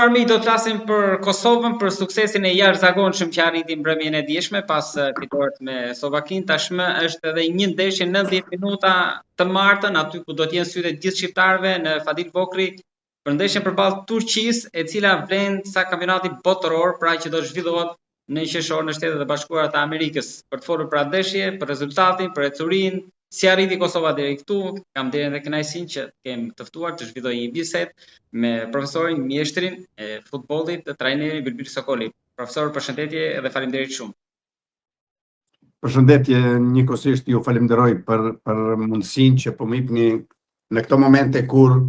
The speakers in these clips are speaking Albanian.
Armi, do të flasim për Kosovën, për suksesin e jashtëzakonshëm që arriti mbrëmjen e dieshme pas fitoret me Slovakin. Tashmë është edhe një ndeshje 90 minuta të martën, aty ku do të jenë sytë e gjithë shqiptarëve në Fadil Vokri për ndeshjen përballë Turqisë, e cila vlen sa kampionati botëror, pra që do të zhvillohet në qershor në Shtetet e Bashkuara të Amerikës. Për të folur për atë ndeshje, për rezultatin, për ecurinë, si arriti Kosova deri këtu, kam derën dhe kënaqësinë që kem të ftuar të zhvilloj një bisedë me profesorin, mjeshtrin e futbollit, trajnerin Birbir Sokoli. Profesor, përshëndetje dhe faleminderit shumë. Përshëndetje, njëkohësisht ju falenderoj për mundësinë që po më jepni në këto momente kur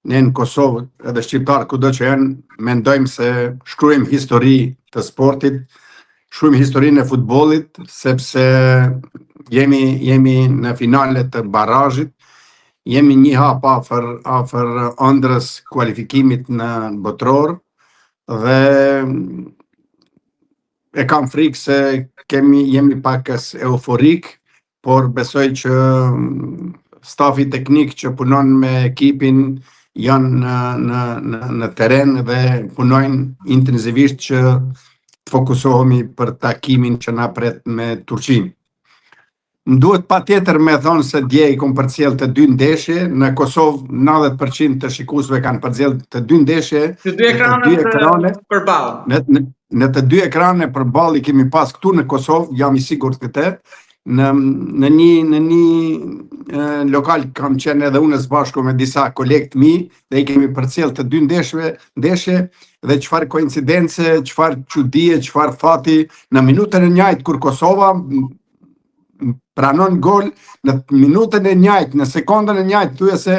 ne në Kosovë edhe shqiptar kudo që janë, mendojmë se shkruajmë histori të sportit, shkruajmë historinë e futbollit, sepse jemi në finalet të barazhit, jemi një hap afër ëndrrës kualifikimit në botror dhe e kam frikë se jemi pakës euforik, por besoj që stafi teknik që punon me ekipin janë në teren dhe punojnë intensivisht që të fokusohemi për takimin që na pret me Turqinë. Më duhet patjetër me thonë se dje i kom përcjell të dy ndeshje, në Kosovë 90% të shikuesve kanë përcjell të dy ndeshje, të dy ekrane përballë. Në të dy ekrane përballë i kemi pas këtu në Kosovë, jam i sigurt këtë. Në një lokal kam qenë edhe unë së bashku me disa kolegë të mi dhe i kemi përcjell të dy ndeshje dhe çfarë koincidence, çfarë çudie, çfarë fati në minutën e njëjtë kur Kosova pranon gol, në minutën e njëjtë, në sekondën e njëjtë thuaj se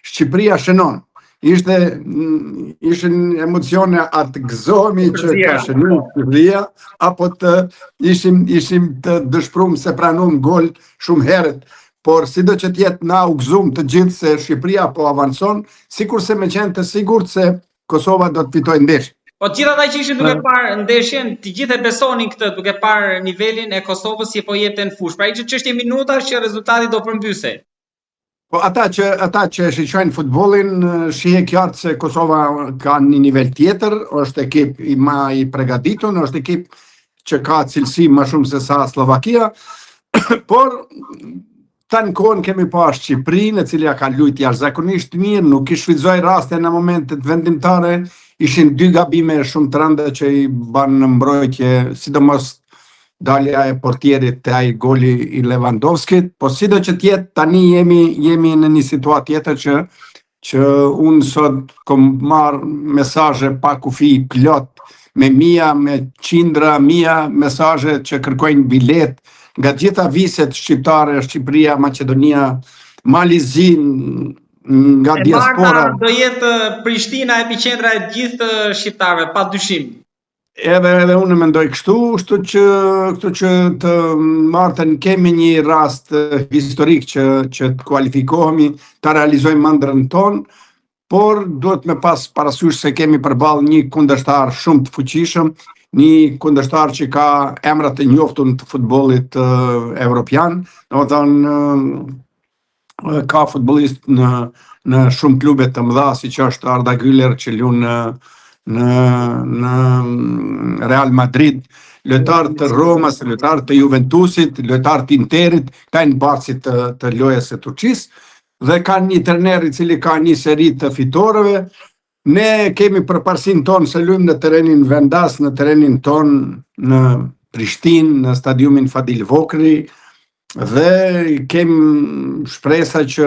Shqipëria shënon. Ishin emocione atë gëzohemi që ka shënuar Shqipëria, apo të ishim të dëshpëruar se pranuam gol shumë herët. Por sido që t'jetë na u gëzuam të gjithë se Shqipëria po avancon, sikurse me qenë të sigurt se Kosova do të fitojë ndeshjen. Po të gjithë ata që ishin duke parë ndeshjen, të gjithë e besonin këtë, duke parë nivelin e Kosovës si po jepte në fushë. Pra ishte çështje minutash që rezultati do përmbysej. Po ata që shiqojnë futbollin, shihet qartë se Kosova ka një nivel tjetër, është ekip më i përgatitur, është ekip që ka cilësi më shumë se sa Slovakia, por tanë kohën kemi pas Shqipërinë, e cila ka luajtur jashtëzakonisht mirë, nuk i shfrytëzoi raste në momentet vendimtare, ishin dy gabime shumë të rënda që i banë në mbrojtje, sidomos dalja e portierit të ai goli i Lewandowskit, po sido që tjetë tani jemi në një situatë tjetër që unë sot kom marrë mesazhe pa kufi plot, me qindra mia mesazhe që kërkojnë bilet nga gjitha viset shqiptare, Shqipëria, Maqedonia, Malizin, nga diaspora. Do jetë Prishtina epiqendra e gjithë shqiptarëve, pa dyshim. Edhe unë mendoj kështu që të martën kemi një rast historik që të kualifikohemi, të realizojmë ëndrrën tonë, por duhet me pas parasysh se kemi përballë një kundërshtar shumë të fuqishëm, një kundërshtar që ka emra të njoftun të futbollit evropian, domethënë ka futbollist në shumë klube të mëdha, siç është Arda Güler që lun në Real Madrid, lojtar të Romës, lojtar të Juventusit, lojtar të Interit, ka në barësit të lojës së Turqisë, dhe ka një trajner i cili ka një seri të fitoreve. Ne kemi përparësinë tonë se luajmë në terenin vendas, në terenin tonë në Prishtinë, në stadiumin Fadil Vokri, dhe kemi shpresa që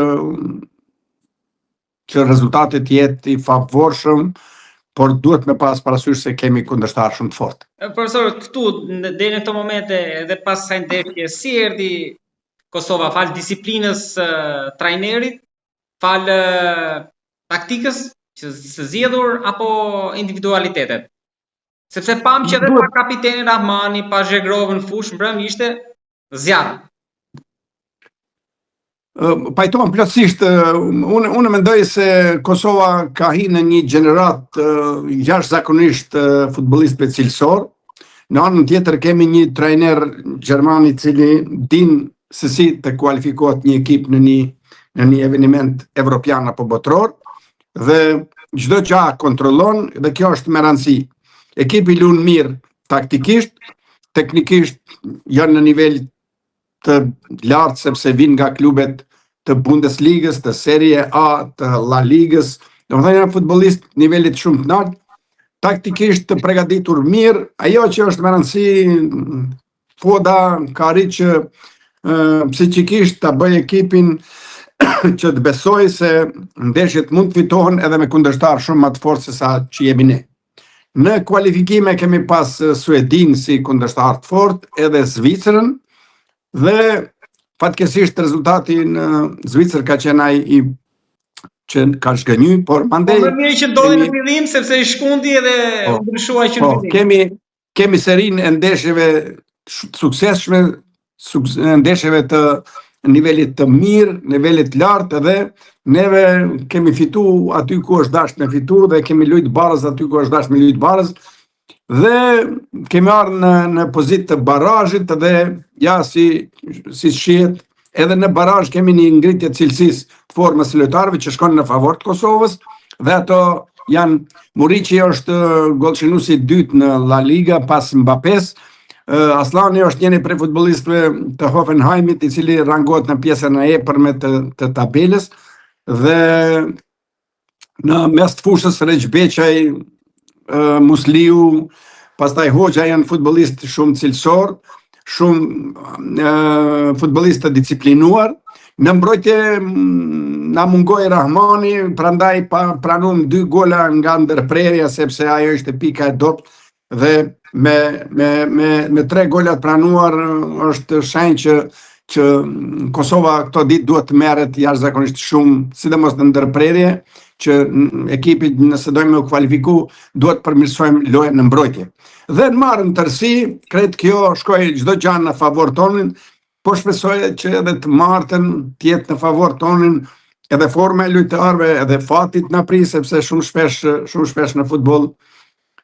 rezultatet jetë i favorshëm, por duhet me pas parasysh se kemi kundërshtar shumë të fortë. Profesor, këtu deri në këto momente edhe pas kësaj ndeshje, si erdhi Kosova, fal disiplinës trajnerit, fal taktikës që së zgjedhur apo individualitetet? Sepse pam që edhe pa kapitenin Rahmani, pa Zhegrovën fush, mbrëm ishte zjarr. Pajtohem plotësisht, unë mendoj se Kosova ka hyrë në një gjenerat jashtëzakonisht futbollistëve cilësor. Në anën tjetër kemi një trajner gjerman i cili din se si të kualifikohet një ekip në një eveniment evropian apo botror, dhe çdo gjë kontrollon dhe kjo është me rëndësi. Ekipi lun mirë taktikisht, teknikisht janë në nivel të lartë sepse vinë nga klubet të Bundesligës, të Serie A, të La Ligës, domethënë janë futbollistë nivelit shumë të lartë, taktikisht të përgatitur mirë. Ajo që është me rëndësi, Foda ka arritur që psikikisht ta bëj ekipin që të besoj se ndeshjet mund të fitohen edhe me kundërshtar shumë më të fortë se sa që jemi ne. Në kualifikime kemi pas Suedin si kundërshtar të fortë, edhe Zvicrën, dhe fatkeqësisht rezultati në Zvicër ka qenë ai që ka shgënjy, por mandej Po mirë që ndodhi në fillim sepse i shkundi edhe u ndryshua që në fillim. Kemi serinë e ndeshjeve të suksesshme, ndeshjeve të nivelit të mirë, nivelit lartë, edhe neve kemi fitu aty ku është dashur me fitu dhe kemi luajtur barës aty ku është dashur me luajtur barës dhe kemi ardhur në pozitë të barazhit dhe ja si shihet edhe në barazh kemi një ngritje të cilësisë të formës së lojtarëve që shkon në favor të Kosovës dhe ato janë Muriqi është gollshinuesi i dytë në La Liga pas Mbappes. Aslani është njëri prej futbollistëve të Hoffenheimit i cili rangohet në pjesën e epërme të tabelës dhe në mes të fushës Reç Beqaj, Musliu, pastaj Hoxha janë futbollistë shumë cilësor, shumë futbollistë të disiplinuar. Në mbrojtje na mungoi Rahmani, prandaj pranuam 2 gola nga ndërprerja sepse ajo ishte pika e dobët dhe me 3 golat pranuar është shenjë që Kosova këto ditë duhet të merret jashtëzakonisht shumë, sidomos në ndërprerje, që ekipi nëse dojmë u kualifiku duhet përmirësojmë lojën në mbrojtje. Dhe në marrën tërësi, kretë kjo shkoi çdo gjë në favor tonin, po shpresoj që edhe të martën të jetë në favor tonin, edhe forma e lojtarëve, edhe fatit na pris sepse shumë shpesh në futboll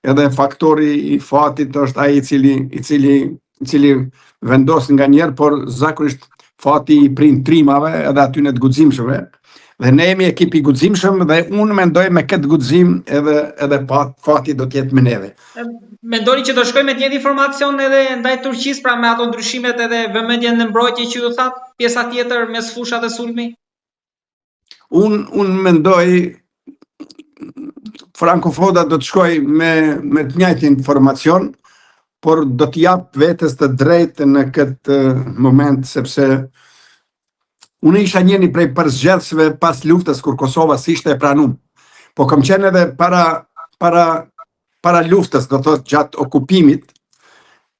edhe faktori i fatit është ai i cili vendos nga njerë, por zakonisht fati i prind trimave edhe aty në të guximshme. Dhe ne jemi ekip i guximshëm dhe unë mendoj me këtë guxim edhe fati do të jetë me neve. Mendoni që do shkojmë me të njëjtin informacion edhe ndaj Turqisë, pra me ato ndryshimet edhe vëmendjen në mbrojtje që ju thatë, pjesa tjetër mes fusha dhe sulmi? Unë mendoj Franco Foda do të shkoj me të njëjtin informacion, por do të jap vetes të drejtë në këtë moment sepse unë isha njëri prej përzgjedhësve pas luftës kur Kosova s'ishte e pranuar. Po kam qenë edhe para luftës, do thotë gjatë okupimit,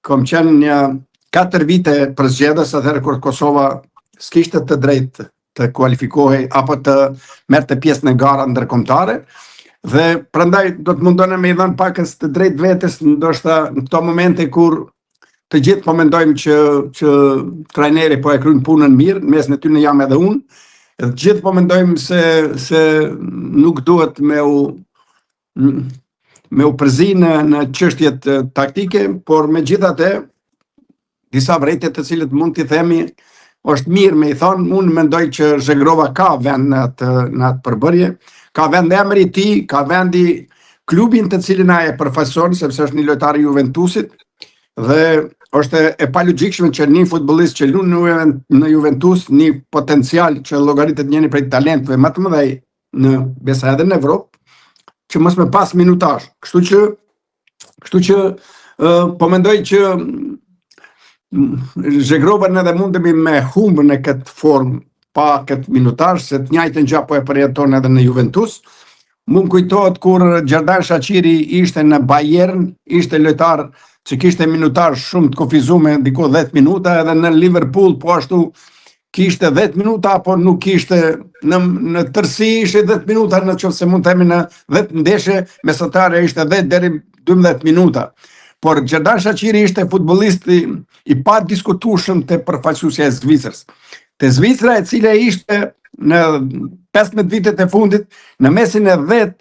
kam qenë një 4 vite përzgjedhës atëherë kur Kosova s'kishte të drejtë të kualifikohej apo të merrte pjesë në gara ndërkombëtare. Dhe prandaj do të mundohem me i dhënë pakës të drejtë vetes, ndoshta në këto momente kur të gjithë po mendojmë që trajneri po e kryen punën mirë, mes në tyre jam edhe unë, të gjithë po mendojmë se nuk duhet me u përzi në çështjet taktike, por megjithatë disa vërejtje të cilët mund t'i themi është mirë me i thonë, unë mendoj që Zhegrova ka vend në atë përbërje, ka vend emri i tij, ka vendi klubin të cilin ai e përfaqëson, sepse është një lojtar i Juventusit dhe është e palogjikshme që një futbollist që lun në Juventus, një potencial që llogaritet njëri prej talentëve më të mëdhej në besa edhe në Evropë, që mos me pas minutazh. Kështu që po mendoj që Zhegrovën edhe mundemi me humbë në këtë formë pa këtë minutazh, se të njëjtën gjë po e përjeton edhe në Juventus. Më kujtohet kur Xherdan Shaqiri ishte në Bayern, ishte lojtar që kishte minutazh shumë të kufizuar, diku 10 minuta, edhe në Liverpool po ashtu kishte 10 minuta, apo nuk kishte në tërësi ishte 10 minuta, nëse mund të themi në 10 ndeshje mesatare ishte 10 deri 12 minuta. Por Xherdan Shaqiri ishte futbollist i pa diskutueshëm te përfaqësuesja e Zvicrës. Te Zvicra e cila ishte në 15 vitet e fundit në mesin e 10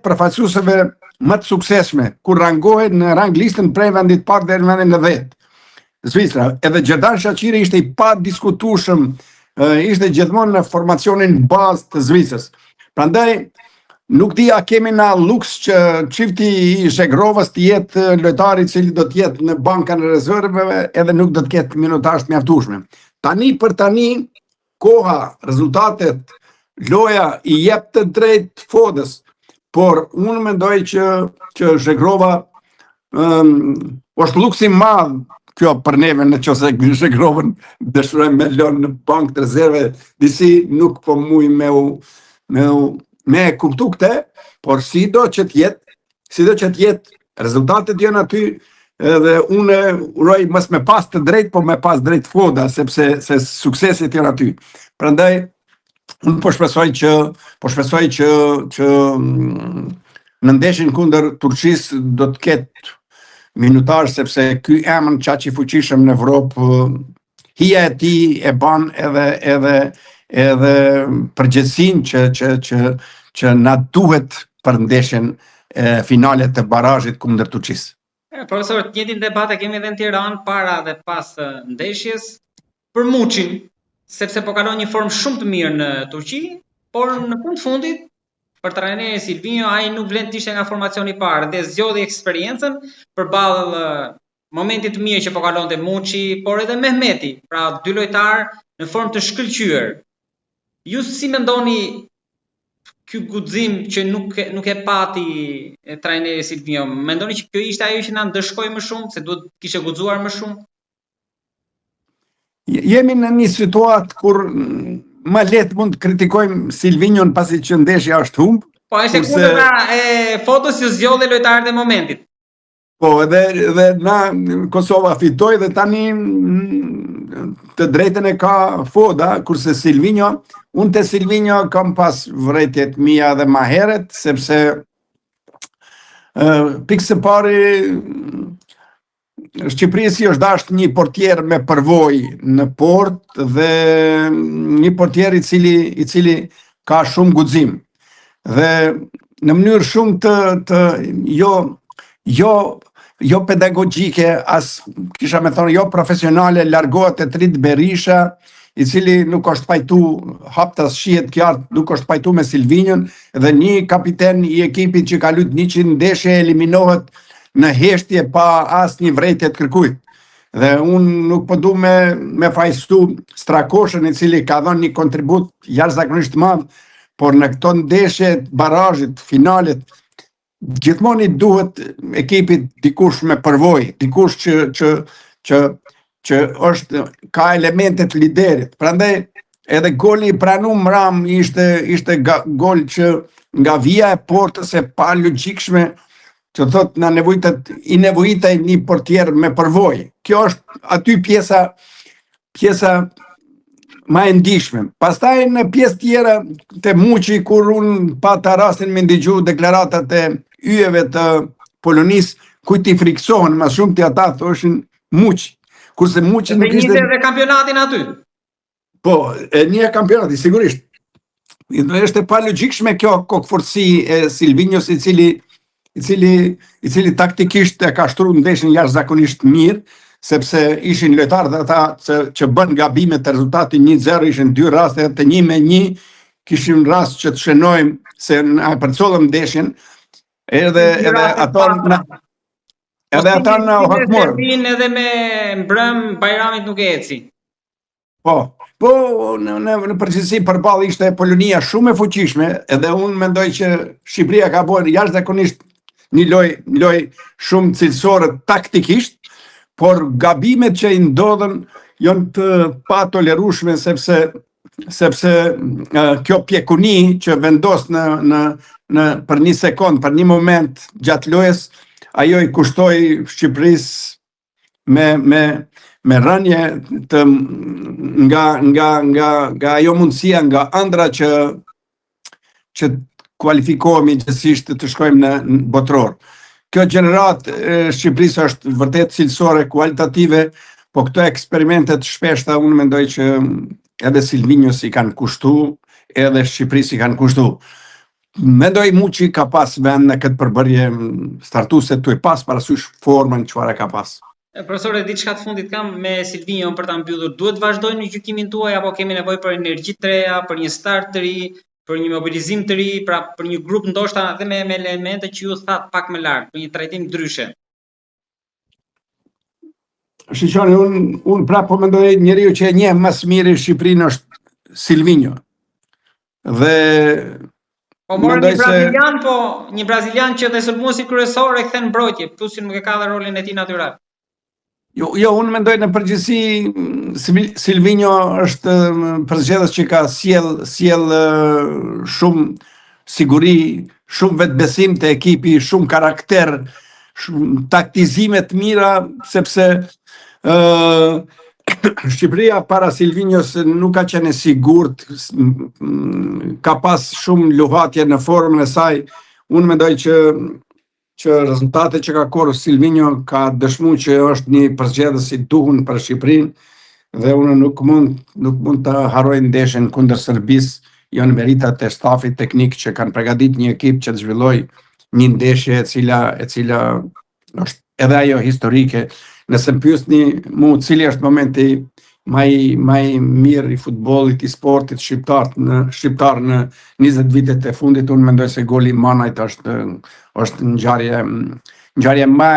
përfaqësuesve më të suksesshme, kur rangohet në rang listën prej vendit parë deri në vendin e 10. Zvicra, edhe Xherdan Shaqiri ishte i pa diskutueshëm, ishte gjithmonë në formacionin bazë të Zvicrës. Prandaj Nuk di a kemi na luks që çifti i Zhegrovës të jetë lojtari i cili do të jetë në bankën e rezerveve edhe nuk do të ketë minutazh të mjaftueshëm. Tani për tani koha, rezultatet, loja i jep të drejt Fodës, por unë mendoj që Zhegrova është luksi madh kjo për neve në qoftë se Zhegrovën dëshirojmë me lënë në bankë të rezerve, disi nuk po muj me kuptu këte, por sido që të jetë, rezultatet janë aty, dhe unë uroj mos me pas të drejt, po me pas drejt Foda, sepse suksesit janë aty. Prandaj, unë po shpresoj që në ndeshjen kundër Turqisë do të ketë minutazh, sepse ky emër qaq i fuqishëm në Evropë, hija e tij e ban edhe përgjegjësinë që na duhet për ndeshjen finale të barazhit kundër Turqisë. Profesor, të njëjtin debat e kemi edhe në Tiranë para dhe pas ndeshjes për Muçin, sepse po kalon një formë shumë të mirë në Turqi, por në fundit për trajnerin Silvinho ai nuk vlen të ishte nga formacioni i parë dhe zgjodhi eksperiencën përballë momentit të mirë që po kalonte Muçi, por edhe Mehmeti, pra dy lojtarë në formë të shkëlqyer. Ju si mendoni ky guxim që nuk e pati trajneri Silvinho? Mendoni që kjo ishte ajo që na ndëshkoi më shumë, se duhet kishte guxuar më shumë? Jemi në një situatë kur më lehtë mund të kritikojmë Silvinhon pasi që ndeshja është humb. Po është kundërta e Fotos që zgjodhi lojtarët e momentit. Po, edhe na Kosova fitoi dhe tani të drejtën e ka Foda, kurse Silvinho, unë te Silvinho kam pas vërejtjet mia dhe ma heret, sepse pikë së pari Shqipërisi është dashur një portier me përvojë në port dhe një portier i cili ka shumë guxim. Dhe në mënyrë shumë të jo pedagogjike, as kisha me thonë jo profesionale, largohet e Trit Berisha, i cili nuk është pajtu haptas shihet qartë, nuk është pajtu me Silvinhon, dhe një kapiten i ekipit që ka luajtur 100 ndeshje eliminohet në heshtje pa asnjë vërejtje të kërkuar. Dhe unë nuk po du me fajstu Strakoshën, i cili ka dhënë një kontribut jashtëzakonisht të madh, por në këto ndeshje barazhit, finalet, gjithmonë i duhet ekipit dikush me përvojë, dikush që ka elementet liderit. Prandaj edhe goli i pranuar Ram ishte gol që nga vija e portës e pa logjikshme, që thot na i nevojitaj një portier me përvojë. Kjo është aty pjesa ma e ndishme. Pastaj në pjesë tjera të Muçi, kur unë pata rastin me ndigju deklaratat e yjeve të Polonisë, kujt i friksohen më shumë të ata thoshin Muçi. Kurse Muçi nuk ishte edhe kampionatin aty. Po, e një kampionati sigurisht. Është pa logjikshme kjo kokëfortësi e Silvinhos, i cili taktikisht e ka shtruar ndeshjen jashtëzakonisht mirë, sepse ishin lojtarët ata që bën gabimet të rezultatit 1-0, ishin 2 raste të 1-1, kishim rast që të shënojmë se na përcollëm ndeshjen, edhe ata në hakmor. Edhe me mbrëm Bajramit nuk e eci. Po, në përgjithësi përballë ishte Polonia shumë e fuqishme, edhe unë mendoj që Shqipëria ka bërë jashtëzakonisht një lojë shumë cilësore taktikisht, por gabimet që i ndodhen janë të patolerueshme, sepse kjo pjekuni që vendos për një sekond, për një moment gjatë lojës, ajo i kushtoi Shqipërisë me rënje nga ajo mundësia, nga ëndra që kualifikohemi gjithsesi të shkojmë në botror. Kjo gjenerat Shqipërisë është vërtet cilësore, kualitative, po këto eksperimentet shpeshta unë mendoj që edhe Silvinhos i kanë kushtu, edhe Shqipërisë i kanë kushtu. Mendoj Muçi ka pas vend në këtë përbërje startuese, tu i pas parasysh formën çfarë ka pas. Profesore, diçka të fundit kam me Silvinhon për ta mbyllur. Duhet vazhdojnë në gjykimin tuaj apo kemi nevojë për energji të reja, për një start të ri, për një mobilizim të ri, pra për një grup ndoshta edhe me elemente që ju thatë pak më lart, për një trajtim ndryshe. Shiqoni, unë prapë po mendoj njeriu që e njeh më së miri Shqipërinë është Silvinho. Dhe po morën një brazilian, një brazilian që dhe sulmuesi kryesor e kthen mbrojtje, plus që nuk e ka dhe rolin e tij natyral. Jo, unë mendoj në përgjithësi Silvinho është përzgjedhës që ka sjell shumë siguri, shumë vetbesim te ekipi, shumë karakter, shumë taktizime të mira, sepse Shqipëria para Silvinhos nuk ka qenë e sigurt, ka pas shumë luhatje në formën e saj. Unë mendoj që rezultatet që ka korrë Silvinho ka dëshmuar që është një përzgjedhës i duhur për Shqipërinë, dhe unë nuk mund të harroj ndeshjen kundër Serbisë, janë meritat e stafit teknik që kanë përgatitur një ekip që të zhvilloj një ndeshje e cila është edhe ajo historike. Nëse më pyesni mu cili është momenti më i mirë i futbollit, i sportit shqiptar në 20 vitet e fundit, unë mendoj se goli i Manajt është ngjarje më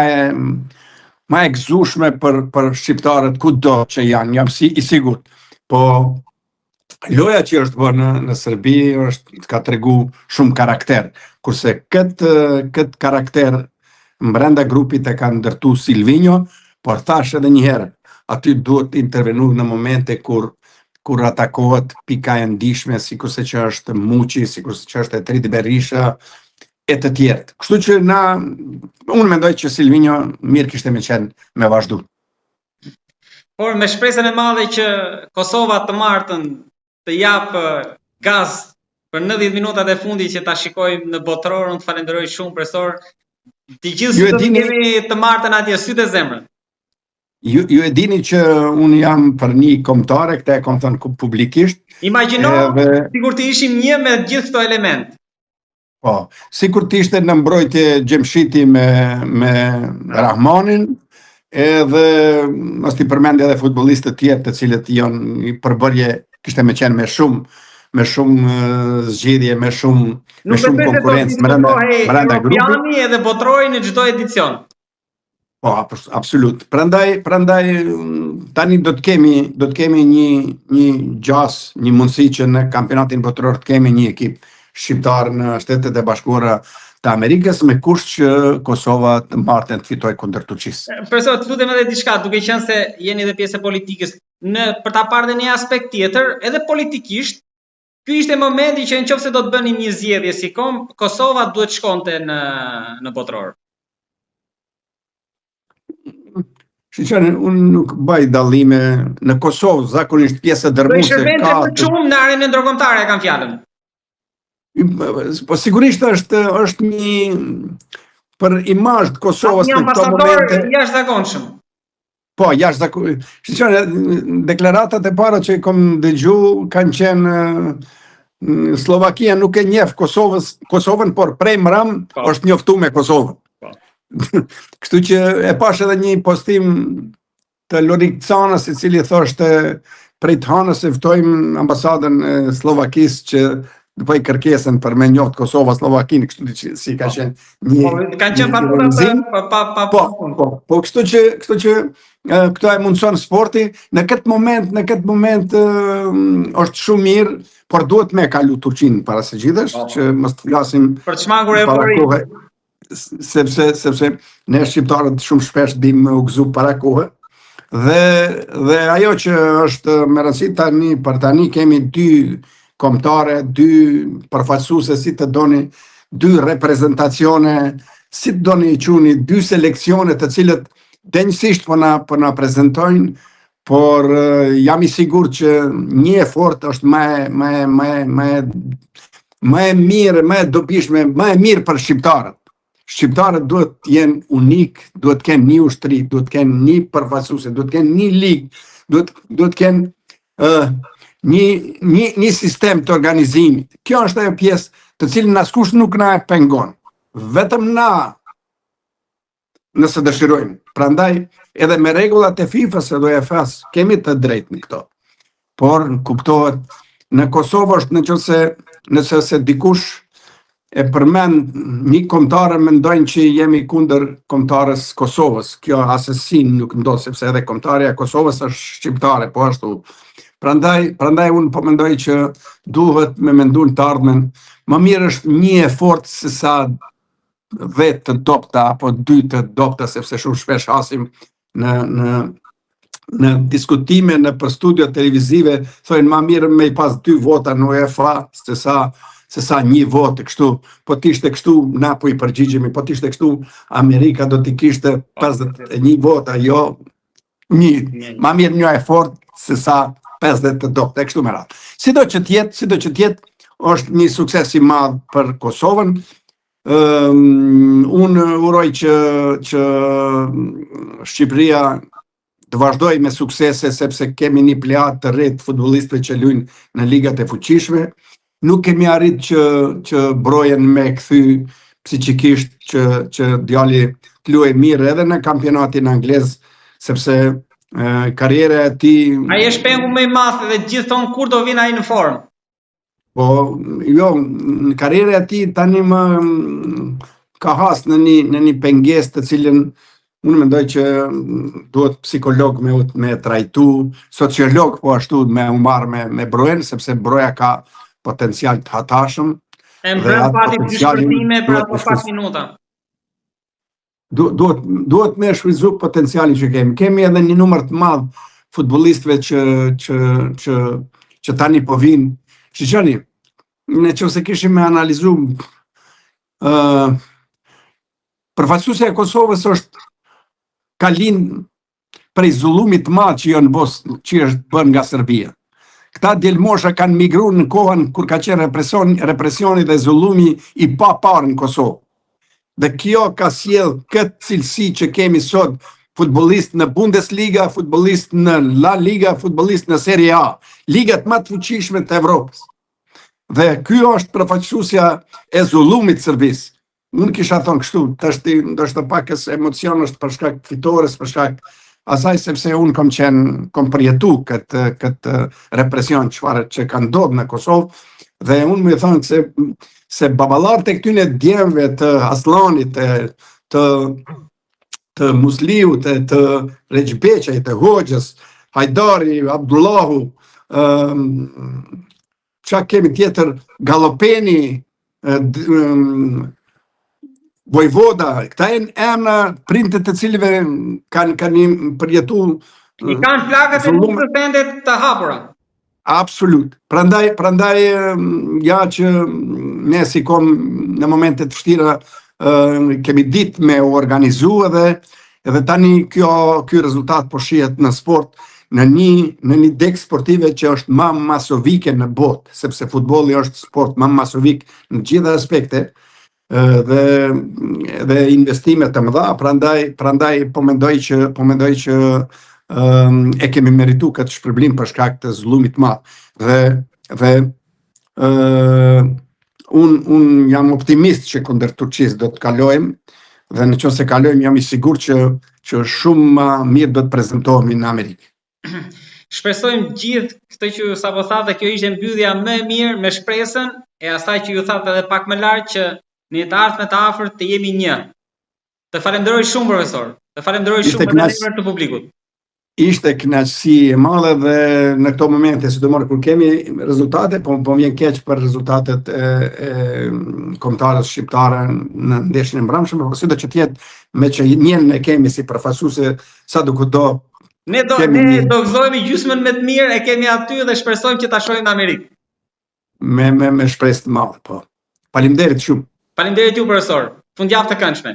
e gëzueshme për shqiptarët kudo që janë, jam i sigurt. Po loja që është bërë në Serbi ka tregu shumë karakter, kurse këtë karakter brenda grupit e ka ndërtu Silvinho, por thash edhe një herë, aty duhet të intervenu në momente kur atakohet pika e ndihshme, sikurse që është Muçi, sikurse që është Triti Berisha e të tjerë. Kështu që unë mendoj që Silvinho mirë kishte me qenë me vazhdu. Por me shpresën e madhe që Kosova të martën të japë gaz për 90 minutat e fundit që ta shikojmë në botëror, unë të falenderoj shumë profesor. Të gjithë të kemi të martën atje sytë e zemrën. Ju e dini që unë jam për një kombëtare, këta e kom thënë publikisht. Imagjino, sikur të ishim një me gjithë këto element. Po, sikur të ishte në mbrojtje Xhemshiti me Rahmanin, edhe mos t'i përmend edhe futbollistët tjerë të cilët janë një përbërje kishte me qenë me shumë zgjidhje, me shumë konkurrencë brenda grupit. Nuk edhe botroi në çdo edicion. Po, absolut. Prandaj tani do të kemi një gjas, një mundësi që në kampionatin botëror të kemi një ekip shqiptar në Shtetet e Bashkuara të Amerikës, me kusht që Kosova të martën të fitoj kundër Turqisë. Profesor, të lutem edhe diçka, duke qenë se jeni edhe pjesë e politikës, për ta parë një aspekt tjetër, edhe politikisht, ky ishte momenti që nëse do të bënim një zgjedhje si kom, Kosova duhet shkonte në botëror. Shiqani, unë nuk baj dallime në Kosovë, zakonisht pjesë dërmuese ka të shumë në arenën ndërkombëtare kanë fjalën. Po sigurisht është një për imazh të Kosovës në këto momente. Një jashtëzakonshëm. Po, jashtëzakonshëm. Shiqani, deklaratat e para që kam dëgjuar kanë qenë Slovakia nuk e njeh Kosovën, por prej mram është njoftuar me Kosovën. Kështu që e pash edhe një postim të Lorik Canës, i cili thoshte prej të hanës e ftojmë ambasadën e Slovakisë që të bëj kërkesën për me njoft Kosova Slovakinë, kështu që si ka qenë një kanë qenë po kështu që këto e mundson sporti në këtë moment është shumë mirë, por duhet me kalu Turqinë para së gjithësh, që mos të flasim për të shmangur eufori. Sepse ne shqiptarët shumë shpesh bimë u gëzu para kohë, dhe ajo që është me rëndësi tani, për tani kemi dy kombëtare, dy përfaqësuese, si të doni, dy reprezentacione, si të doni i quani, dy seleksione të cilët denjësisht po na prezantojnë, por jam i sigurt që një efort është më e mirë, më e dobishme, më e mirë për shqiptarët. Shqiptarët duhet të jenë unik, duhet të kenë një ushtri, duhet të kenë një përfaqësuese, duhet të kenë një ligë, duhet të kenë një sistem të organizimit. Kjo është ajo pjesë të cilën askush nuk na e pengon. Vetëm na, nëse dëshirojmë. Prandaj, edhe me rregullat e FIFA-s edhe UEFA-s, kemi të drejtë në këto. Por kuptohet, në Kosovë është nëse nëse se dikush e përmend një kombëtare mendojnë që jemi kundër kombëtares Kosovës. Kjo asesin nuk ndodh, sepse edhe kombëtarja e Kosovës është shqiptare, po ashtu. Prandaj unë po mendoj që duhet me mendu në të ardhmen. Më mirë është një efort se sa 10 të dobta apo 2 të dobta, sepse shumë shpesh hasim në diskutime në për studio televizive, thojnë më mirë me i pas 2 vota në UEFA se sa një votë kështu. Po t'ishte kështu, na po i përgjigjemi, po t'ishte kështu, Amerika do t'i kishte 51 vota, jo një. Më mirë një efort se sa 50 të dobta, e kështu me radhë. Sido që tjetë, është një sukses i madh për Kosovën. Unë uroj që Shqipëria të vazhdoj me suksese, sepse kemi një plejad të re të futbollistëve që luajnë në ligat e fuqishme. Nuk kemi arrit që brojen me kthy psiqikisht që djali të luajë mirë edhe në kampionatin anglez, sepse karriera e tij. Ai është pengu më i madh dhe gjithë thonë kur do vinë ai në formë. Po, jo, në karriera e tij tani më ka has në një pengesë të cilën unë mendoj që duhet psikolog me trajtu, sociolog po ashtu me u marrë me brojen, sepse broja ka potencial të hatashëm. E mbrëm pati shpërthime për ato pak minuta. Duhet me shfrytzu potencialin që kemi. Kemi edhe një numër të madh futbollistëve që tani po vinë. Shiqoni, nëse kishim me analizu, përfaqësuesja e Kosovës ka lind prej zullumit të madh që është bën nga Serbia. Këta djelmosha kanë migruar në kohën kur ka qenë represioni dhe zullumi i paparë në Kosovë. Dhe kjo ka sjell këtë cilësi që kemi sot, futbollist në Bundesliga, futbollist në La Liga, futbollist në Serie A, ligat më të fuqishme të Evropës. Dhe ky është përfaqësuesja e zullumit të Serbisë. Unë kisha thonë kështu, ndoshta pak emocion është për shkak fitores, për shkak asaj sepse unë kom përjetu këtë represion që ka ndodhur në Kosovë, dhe unë më thonë se baballarët e këtyne djemve të Aslanit, të Musliut, të Regjbeqej, të Hoxhës, Hajdari, Abdullahu, qa kemi tjetër, Gallopeni, Vojvoda, këta emra printet të cilëve kanë përjetu. I kanë flakët e nuk vendet të hapura. Absolut. Prandaj ja që ne si kom në momentet vështira kemi ditë me u organizu edhe tani ky rezultat po shihet në sport në një deg sportive që është më masovike në botë, sepse futbolli është sport më masovik në gjitha aspekte dhe investime të mëdha, prandaj po mendoj që e kemi meritu këtë shpërblim për shkak të zullumit të madh. Dhe unë jam optimist që kundër Turqisë do të kalojmë, dhe nëse kalojmë jam i sigurt që shumë më mirë do të prezantohemi në Amerikë. Shpresojmë gjithë këtë që sapo thatë, kjo ishte mbyllja më e mirë me shpresën e asaj që ju thatë edhe pak më lart që në të ardhmen të afërt të jemi një. Të falenderoj shumë profesor. Të falenderoj shumë për ndërmjet të publikut. Ishte kënaqësi e madhe dhe në këto momente, sidomos kur kemi rezultate, po vjen keq për rezultatet e kombëtarës shqiptare në ndeshjen e mbrëmshme, por sido që tjetë me që njën e kemi si përfaqësuese sa do kudo. Ne do gëzojmë gjysmën me të mirë, e kemi aty dhe shpresojmë që ta shohim në Amerikë. Me shpresë të madhe, po. Faleminderit shumë. Faleminderit ju profesor. Fundjavë të këndshme.